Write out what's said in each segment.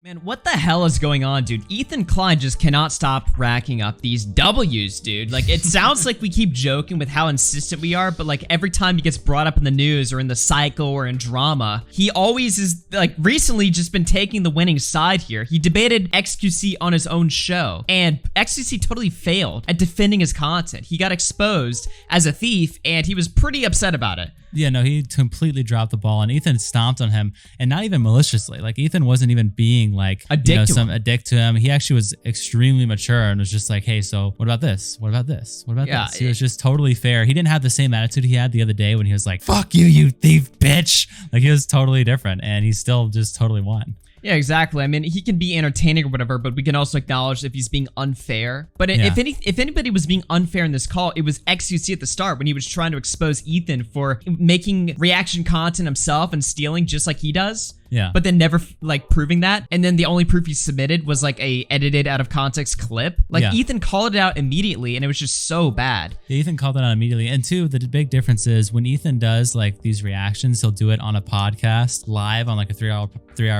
Man, what the hell is going on, dude? Ethan Klein just cannot stop racking up these W's, dude. Like, it sounds like we keep joking with how insistent we are, but like every time he gets brought up in the news or in the cycle or in drama, he always is like recently just been taking the winning side here. He debated xQc on his own show, and xQc totally failed at defending his content. He got exposed as a thief, and he was pretty upset about it. Yeah, no, he completely dropped the ball, and Ethan stomped on him, and not even maliciously. Like, Ethan wasn't even being like a dick to him. He actually was extremely mature and was just like, hey, so what about this? What about this? What about this? He was just totally fair. He didn't have the same attitude he had the other day when he was like, fuck you, you thief, bitch. Like, he was totally different, and he still just totally won. Yeah, exactly. I mean, he can be entertaining or whatever, but we can also acknowledge if he's being unfair. But if anybody was being unfair in this call, it was xQc at the start when he was trying to expose Ethan for making reaction content himself and stealing just like he does. Yeah. But then never like proving that. And then the only proof he submitted was like a edited out of context clip. Like Ethan called it out immediately, and it was just so bad. Yeah, Ethan called it out immediately. And two, the big difference is when Ethan does like these reactions, he'll do it on a podcast live on like a three hour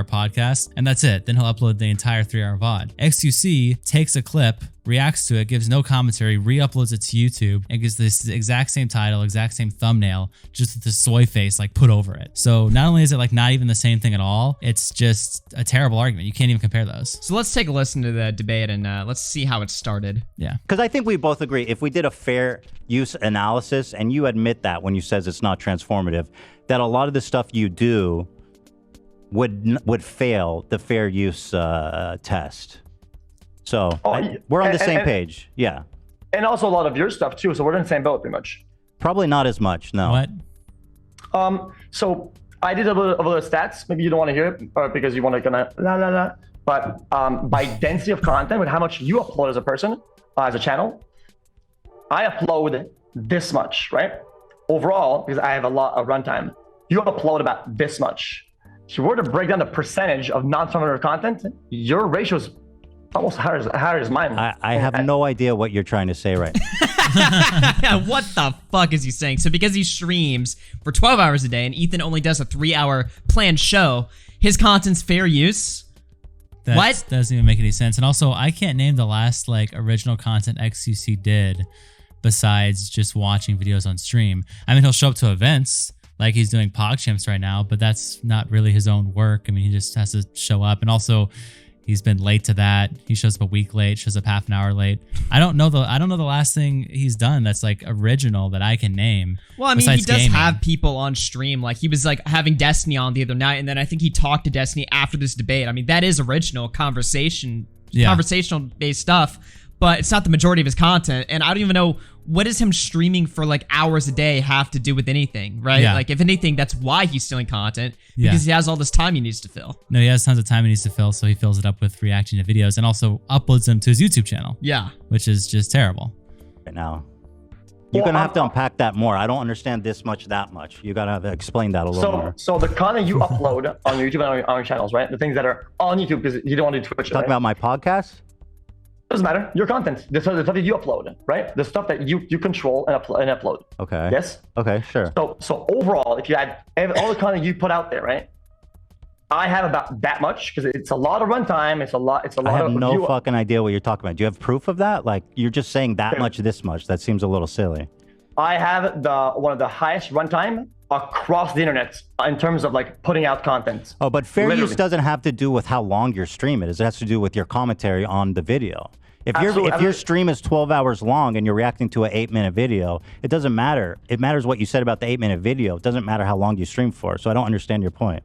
podcast, and that's it. Then he'll upload the entire 3-hour VOD. xQc takes a clip, reacts to it, gives no commentary, re-uploads it to YouTube, and gives this exact same title, exact same thumbnail, just with the soy face like put over it. So not only is it like not even the same thing at all, it's just a terrible argument. You can't even compare those. So let's take a listen to the debate and let's see how it started. Yeah. Because I think we both agree, if we did a fair use analysis, and you admit that when you says it's not transformative, that a lot of the stuff you do would fail the fair use test. So we're on the same page. Yeah. And also a lot of your stuff too. So we're in the same boat pretty much. Probably not as much. No. What? So I did a little stats. Maybe you don't want to hear it because you want to kind of la la la. But by density of content, with how much you upload as a person, as a channel, I upload this much, right? Overall, because I have a lot of runtime, you upload about this much. If you were to break down the percentage of non-transformative content, your ratio is almost higher as mine. I have no idea what you're trying to say right now. What the fuck is he saying? So because he streams for 12 hours a day and Ethan only does a 3-hour planned show, his content's fair use? What? Doesn't even make any sense. And also, I can't name the last like original content xQc did besides just watching videos on stream. I mean, he'll show up to events like he's doing PogChamps right now, but that's not really his own work. I mean, he just has to show up. And also, he's been late to that. He shows up a week late, shows up half an hour late. I don't know the last thing he's done that's like original that I can name. Well, I mean, he does have people on stream. Like he was like having Destiny on the other night, and then I think he talked to Destiny after this debate. I mean, that is original conversational based stuff, but it's not the majority of his content. And I don't even know, what does him streaming for like hours a day have to do with anything, right? Yeah. Like if anything, that's why he's stealing content, because he has all this time he needs to fill. No, he has tons of time he needs to fill, so he fills it up with reacting to videos and also uploads them to his YouTube channel. Yeah. Which is just terrible. Right now. You're going to have to unpack that more. I don't understand this much, that much. You got to have to explain that a little more. So the content you upload on your YouTube and on your channels, right? The things that are on YouTube, because you don't want to do Twitch. Talking about my podcast? Doesn't matter. Your content, the stuff that you upload, right? The stuff that you control and upload. Okay. Yes. Okay. Sure. So overall, if you add all the content you put out there, right? I have about that much because it's a lot of runtime. It's a lot. I have no fucking idea what you're talking about. Do you have proof of that? Like you're just saying that much, this much. That seems a little silly. I have one of the highest runtime across the internet in terms of like putting out content. Oh, but fair use doesn't have to do with how long your stream is. It has to do with your commentary on the video. If your stream is 12 hours long and you're reacting to an 8-minute video, it doesn't matter. It matters what you said about the 8-minute video. It doesn't matter how long you stream for. So I don't understand your point.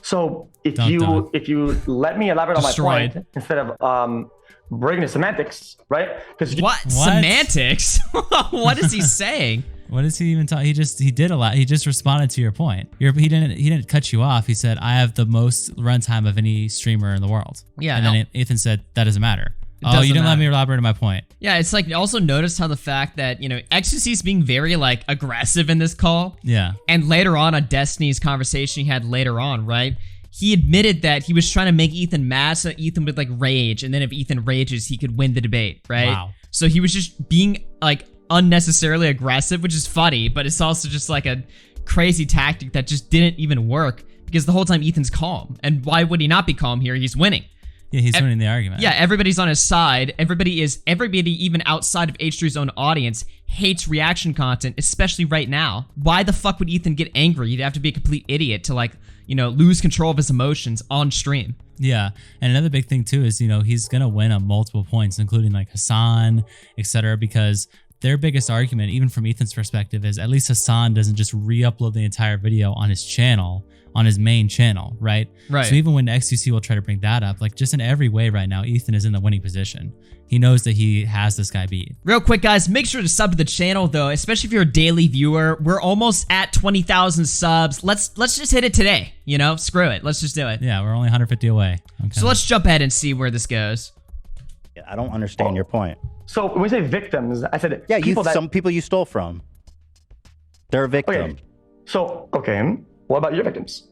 So if you let me elaborate on my point instead of breaking the semantics, right? Because what semantics? What is he saying? What is he even talking? He did a lot. He just responded to your point. He didn't cut you off. He said, "I have the most runtime of any streamer in the world." Yeah. And then Ethan said, "That doesn't matter." Oh, you didn't let me elaborate on my point. Yeah, it's like also notice how the fact that, xQc is being very like aggressive in this call. Yeah. And later on Destiny's conversation he had later on, right? He admitted that he was trying to make Ethan mad so that Ethan would like rage, and then if Ethan rages, he could win the debate, right? Wow. So he was just being like unnecessarily aggressive, which is funny, but it's also just like a crazy tactic that just didn't even work. because the whole time Ethan's calm. And why would he not be calm here? He's winning. Yeah, he's winning the argument. Yeah, everybody's on his side. Everybody even outside of H3's own audience hates reaction content, especially right now. Why the fuck would Ethan get angry? You'd have to be a complete idiot to like, lose control of his emotions on stream. Yeah, and another big thing too is, he's gonna win on multiple points, including like Hassan, etc., because their biggest argument, even from Ethan's perspective, is at least Hassan doesn't just re-upload the entire video on his channel, on his main channel, right? Right. So even when xQc will try to bring that up, like just in every way right now, Ethan is in the winning position. He knows that he has this guy beat. Real quick, guys, make sure to sub to the channel, though, especially if you're a daily viewer. We're almost at 20,000 subs. Let's just hit it today, Screw it. Let's just do it. Yeah, we're only 150 away. Okay. So let's jump ahead and see where this goes. Yeah, I don't understand your point. So when we say victims, I said some people you stole from. They're a victim. Okay. So, what about your victims?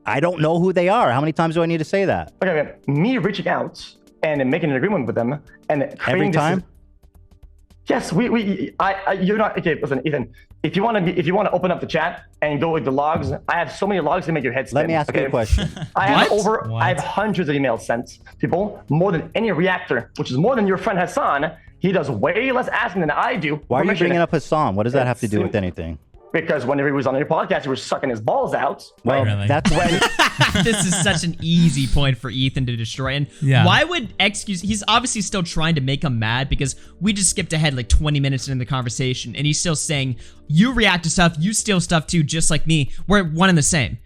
I don't know who they are. How many times do I need to say that? Okay, me reaching out and making an agreement with them and every time. Yes, you're not okay. Listen, Ethan, if you want to open up the chat and go with the logs, I have so many logs to make your head spin. Let me ask you a question. I have hundreds of emails sent people, more than any reactor, which is more than your friend Hassan. He does way less asking than I do. Why are you bringing up Hassan? What does that have to do with anything? Because whenever he was on your podcast, he was sucking his balls out. Well, really? That's when. This is such an easy point for Ethan to destroy. And why would xQc's? He's obviously still trying to make him mad because we just skipped ahead like 20 minutes into the conversation, and he's still saying, "You react to stuff, you steal stuff too, just like me. We're one and the same."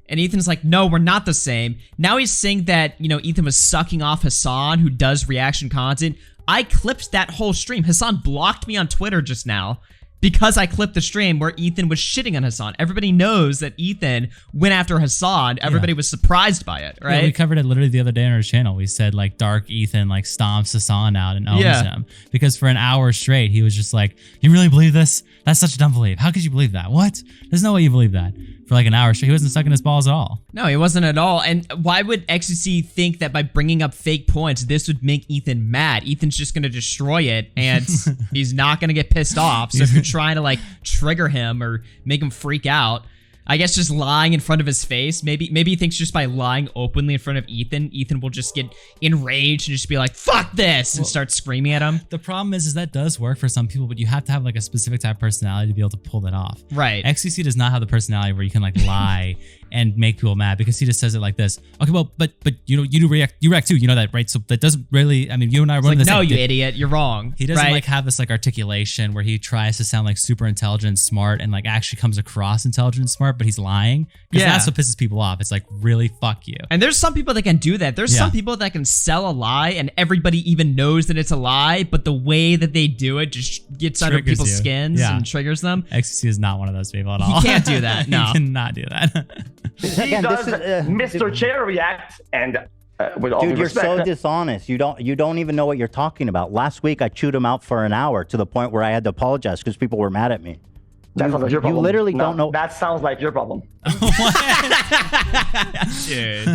And Ethan's like, "No, we're not the same." Now he's saying that Ethan was sucking off Hassan, who does reaction content. I clipped that whole stream. Hassan blocked me on Twitter just now because I clipped the stream where Ethan was shitting on Hassan. Everybody knows that Ethan went after Hassan. Everybody was surprised by it, right? Yeah, we covered it literally the other day on our channel. We said like Dark Ethan like stomps Hassan out and owns him. Because for an hour straight, he was just like, "You really believe this? That's such a dumb belief. How could you believe that? What? There's no way you believe that." For like an hour straight, he wasn't sucking his balls at all. No, he wasn't at all. And why would xQc think that by bringing up fake points, this would make Ethan mad? Ethan's just going to destroy it, and he's not going to get pissed off. So if you're trying to like trigger him or make him freak out, I guess just lying in front of his face. Maybe he thinks just by lying openly in front of Ethan will just get enraged and just be like, "Fuck this," and start screaming at him. The problem is that does work for some people, but you have to have like a specific type of personality to be able to pull that off. Right. xQc does not have the personality where you can like lie and make people mad, because he just says it like this. Okay, well, but you do react too. You know that, right? So that doesn't really. I mean, you and I are running like, the no, same. you idiot, you're wrong. He doesn't like have this like articulation where he tries to sound like super intelligent, and smart, and like actually comes across intelligent and smart, but he's lying. Because that's what pisses people off. It's like, really, fuck you. And there's some people that can do that. There's some people that can sell a lie and everybody even knows that it's a lie, but the way that they do it just gets under people's skins and triggers them. xQc is not one of those people at all. He can't do that. No. He cannot do that. He does Mr. Chair react, and with all dude, due you're respect, so dishonest. You don't even know what you're talking about. Last week I chewed him out for an hour to the point where I had to apologize because people were mad at me. That sounds like your problem. You literally don't know. That sounds like your problem. Dude,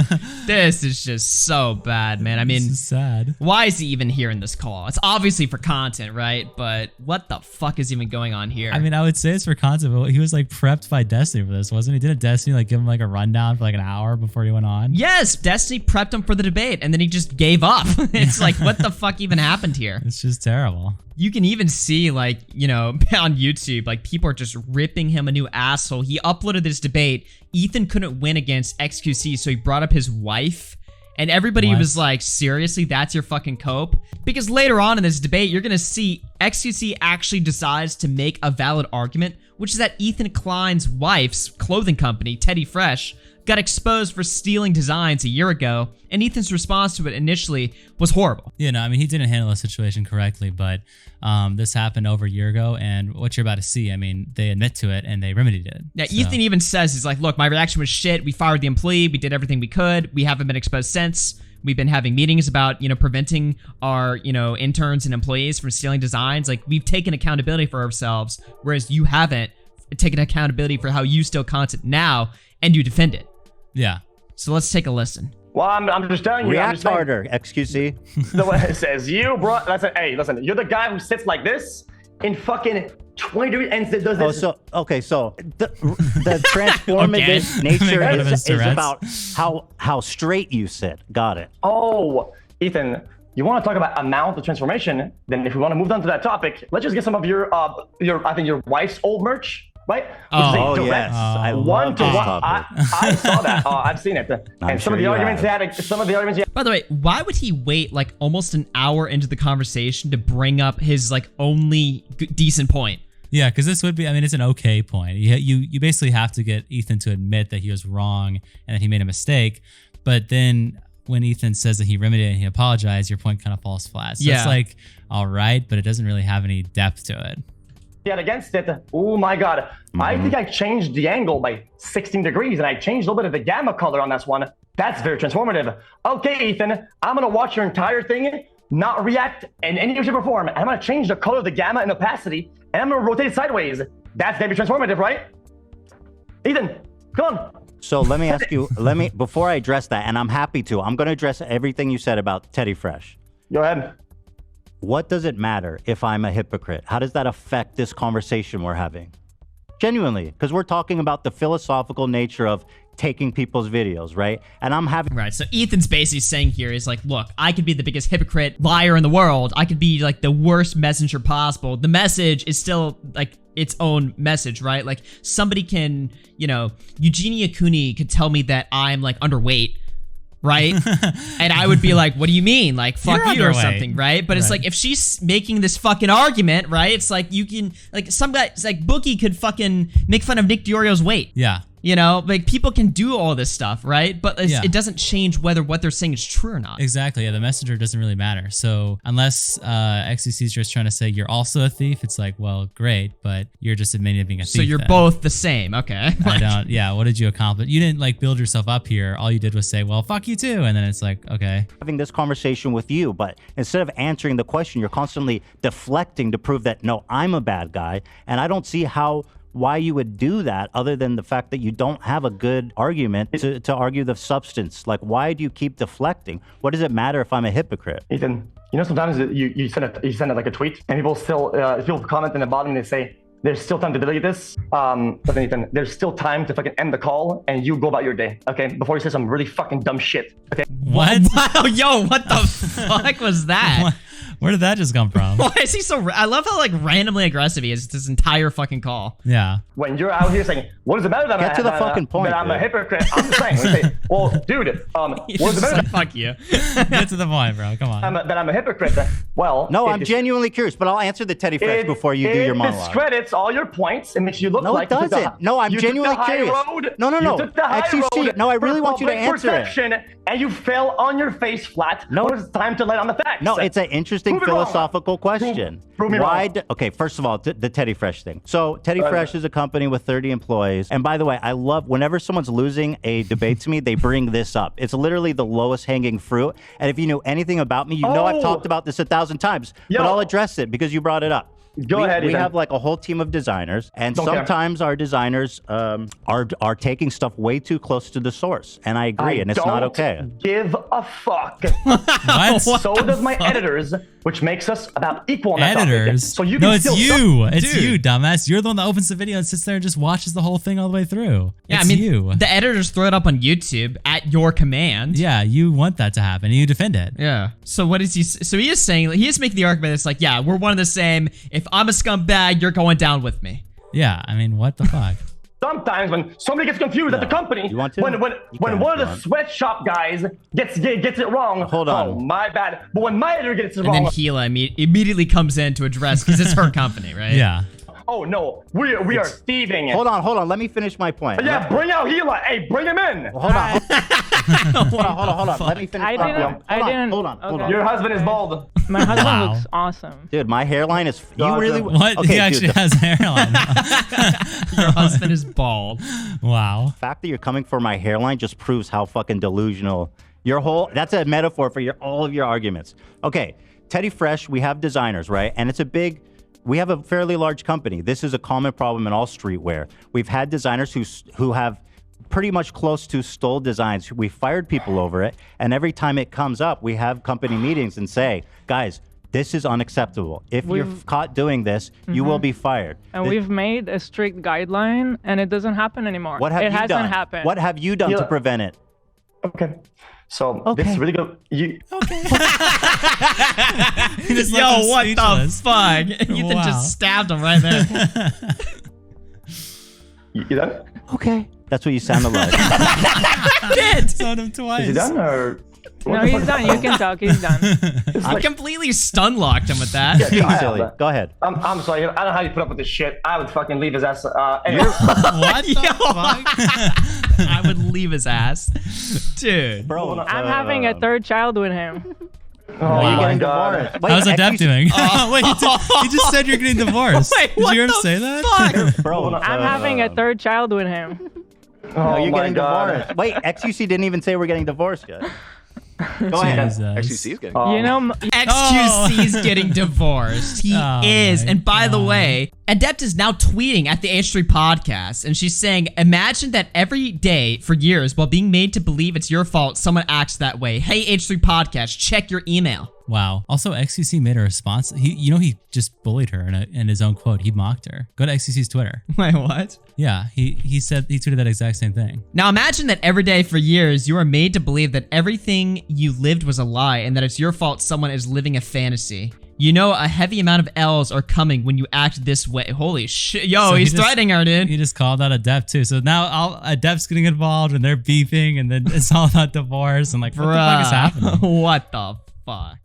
this is just so bad, man. I mean, this is sad. Why is he even here in this call? It's obviously for content, right? But what the fuck is even going on here? I mean, I would say it's for content, but he was like prepped by Destiny for this, wasn't he? Didn't Destiny like give him like a rundown for like an hour before he went on? Yes, Destiny prepped him for the debate, and then he just gave up. It's like, what the fuck even happened here? It's just terrible. You can even see, like, on YouTube, like, people are just ripping him a new asshole. He uploaded this debate. Ethan couldn't win against xQc, so he brought up his wife. And everybody was like, seriously, that's your fucking cope? Because later on in this debate, you're going to see xQc actually decides to make a valid argument, which is that Ethan Klein's wife's clothing company, Teddy Fresh, got exposed for stealing designs a year ago, and Ethan's response to it initially was horrible. Yeah, no, I mean, he didn't handle the situation correctly, but this happened over a year ago, and what you're about to see, I mean, they admit to it, and they remedied it. Yeah, so. Ethan even says, he's like, look, my reaction was shit, we fired the employee, we did everything we could, we haven't been exposed since, we've been having meetings about, preventing our, interns and employees from stealing designs, like, we've taken accountability for ourselves, whereas you haven't taken accountability for how you steal content now, and you defend it. Yeah. So let's take a listen. Well, I'm just telling you. React harder, xQc. The way it says, you brought. Hey, listen. You're the guy who sits like this in fucking 20 degrees and it does Oh, this. so the transformative nature Okay. is about how straight you sit. Got it. Oh, Ethan, you want to talk about amount of transformation? Then if we want to move on to that topic, let's just get some of your I think your wife's old merch. Right? Oh, yes. I love one-to-one. this topic. I saw that. I've seen it. And some of the arguments he had. By the way, why would he wait like almost an hour into the conversation to bring up his like only decent point? Yeah, because this would be, I mean, it's an okay point. You basically have to get Ethan to admit that he was wrong and that he made a mistake. But then when Ethan says that he remedied and he apologized, your point kind of falls flat. So it's like, all right, but it doesn't really have any depth to it. Against it. Oh my God. I think I changed the angle by 16 degrees and I changed a little bit of the gamma color on this one. That's very transformative. Okay, Ethan, I'm going to watch your entire thing, not react in any way, shape, or form. And I'm going to change the color of the gamma and opacity and I'm going to rotate it sideways. That's going to be transformative, right? Ethan, come on. So let me ask you, before I address that, and I'm happy to, I'm going to address everything you said about Teddy Fresh. Go ahead. What does it matter if I'm a hypocrite? How does that affect this conversation we're having? Genuinely, because we're talking about the philosophical nature of taking people's videos, right? And I'm having... Right, so Ethan's basically saying here is like, look, I could be the biggest hypocrite liar in the world. I could be like the worst messenger possible. The message is still like its own message, right? Like somebody can, you know, Eugenia Cooney could tell me that I'm like underweight, right? And I would be like, what do you mean? Like, fuck you or something, right? But it's like, if she's making this fucking argument, right? It's like, you can, like, some guy, it's like, Bookie could fucking make fun of Nick DiOrio's weight. Yeah. You know, like, people can do all this stuff, right? But it doesn't change whether what they're saying is true or not. Exactly. Yeah, the messenger doesn't really matter. So unless xQc's just trying to say you're also a thief, it's like, well, great, but you're just admitting to being a thief. So you're both the same. Okay. I don't. Yeah. What did you accomplish? You didn't like build yourself up here. All you did was say, well, fuck you too. And then it's like, okay. Having this conversation with you, but instead of answering the question, you're constantly deflecting to prove that, no, I'm a bad guy. And I don't see why you would do that other than the fact that you don't have a good argument to argue the substance. Like, why do you keep deflecting? What does it matter if I'm a hypocrite? Ethan, you know, sometimes you send it like a tweet and people still, people comment in the bottom and they say, there's still time to delete this. But then Ethan, there's still time to fucking end the call and you go about your day, okay? Before you say some really fucking dumb shit, okay? What? Wow, yo, what the fuck was that? Where did that just come from? Why is he so... I love how, like, randomly aggressive he is this entire fucking call. Yeah. When you're out here saying, what is it better than Get to the fucking point, that I'm a dude. hypocrite? I'm just saying, we say, well, dude, what is it better than Fuck you. Get to the point, bro. Come on. that I'm a hypocrite? Well... No, I'm genuinely curious, but I'll answer the Teddy Fresh before you do your monologue. It discredits all your points. It makes you look like... No, it doesn't. No, I'm genuinely curious. No. You took the high road. No, I really want you to answer it. And you fell on your face flat. No. It's time to lay on the facts. No, it's an interesting philosophical question. Prove me wrong. Okay, first of all, the Teddy Fresh thing. So Teddy Fresh is a company with 30 employees. And by the way, I love whenever someone's losing a debate to me, they bring this up. It's literally the lowest hanging fruit. And if you knew anything about me, you know I've talked about this 1,000 times. But I'll address it because you brought it up. Go ahead. We have like a whole team of designers, and sometimes our designers are taking stuff way too close to the source, and I agree, and it's not okay. Give a fuck. What? So does my editors, which makes us about equal on that Editors? topic. So you No, can it's still you. It's you, dumbass. You're the one that opens the video and sits there and just watches the whole thing all the way through. Yeah, It's I mean, you. the editors throw it up on YouTube at your command. Yeah, you want that to happen, and you defend it. Yeah. So what is he? So he is saying, he is making the argument. It's like, yeah, we're one and the same. If I'm a scumbag, you're going down with me. Yeah, I mean, what the fuck? Sometimes when somebody gets confused at the company, You want to? when one of the Go on. sweatshop guys gets it wrong, Hold on. oh my bad. But when my editor gets it And then wrong, Gila immediately comes in to address because it's her company, right? Yeah. oh no, we are thieving. Hold on. Let me finish my point. Yeah, bring out Gila. Hey, bring him in. Hold on. Hold on. Let me finish I my didn't. point. I didn't. Hold on. Your husband is bald. My husband Wow. looks awesome. Dude, my hairline is... You really... What? Okay, He actually dude, has a hairline. Your husband is bald. Wow. The fact that you're coming for my hairline just proves how fucking delusional your whole... That's a metaphor for all of your arguments. Okay, Teddy Fresh, we have designers, right? And it's a big... We have a fairly large company. This is a common problem in all streetwear. We've had designers who have pretty much close to stole designs. We fired people over it. And every time it comes up, we have company meetings and say, guys, This is unacceptable. If you're We've- caught doing this, you will be fired. And Th- we've made a strict guideline, and it doesn't happen anymore. What have it you hasn't done? happened. What have you done to Yeah. prevent it? Okay. So this is really good. You Just left Yo, him what speechless. the fuck? Ethan Wow. just stabbed him right there. you done? Okay. That's what you sounded like. Did. Saw him twice. Is he done or? No, he's done. You can talk. He's done. I completely stun locked him with that. Being I have silly. that. Go ahead. I'm sorry. I don't know how you put up with this shit. I would fucking leave his ass. Anyway. What the Yo. fuck? I would leave his ass. Dude. Bro, I'm having a third child with him. Oh you're my getting god. divorced. Wait, How's Adept actually- doing? Wait, he just said you're getting divorced. Wait, Did what you hear him the say that? Bro, I'm having a third child with him. Oh you're my getting god. divorced. Wait, XQC didn't even say we're getting divorced yet. Go ahead. Jesus. XQC is getting. You know, xQc's getting divorced. He Oh is. my And by the God. way, Adept is now tweeting at the H3 podcast, and she's saying, imagine that every day for years, while being made to believe it's your fault, someone acts that way. Hey, H3 podcast, check your email. Wow. Also, XQC made a response. He just bullied her in his own quote. He mocked her. Go to XQC's Twitter. Wait, what? Yeah, he tweeted that exact same thing. Now imagine that every day for years, you are made to believe that everything you lived was a lie and that it's your fault someone is living a fantasy. You know a heavy amount of L's are coming when you act this way. Holy shit. Yo, So he he's just- threatening her, dude. He just called out Adept too. So now Adept's getting involved and they're beefing and then it's all about divorce and like what the fuck is happening? What the fuck?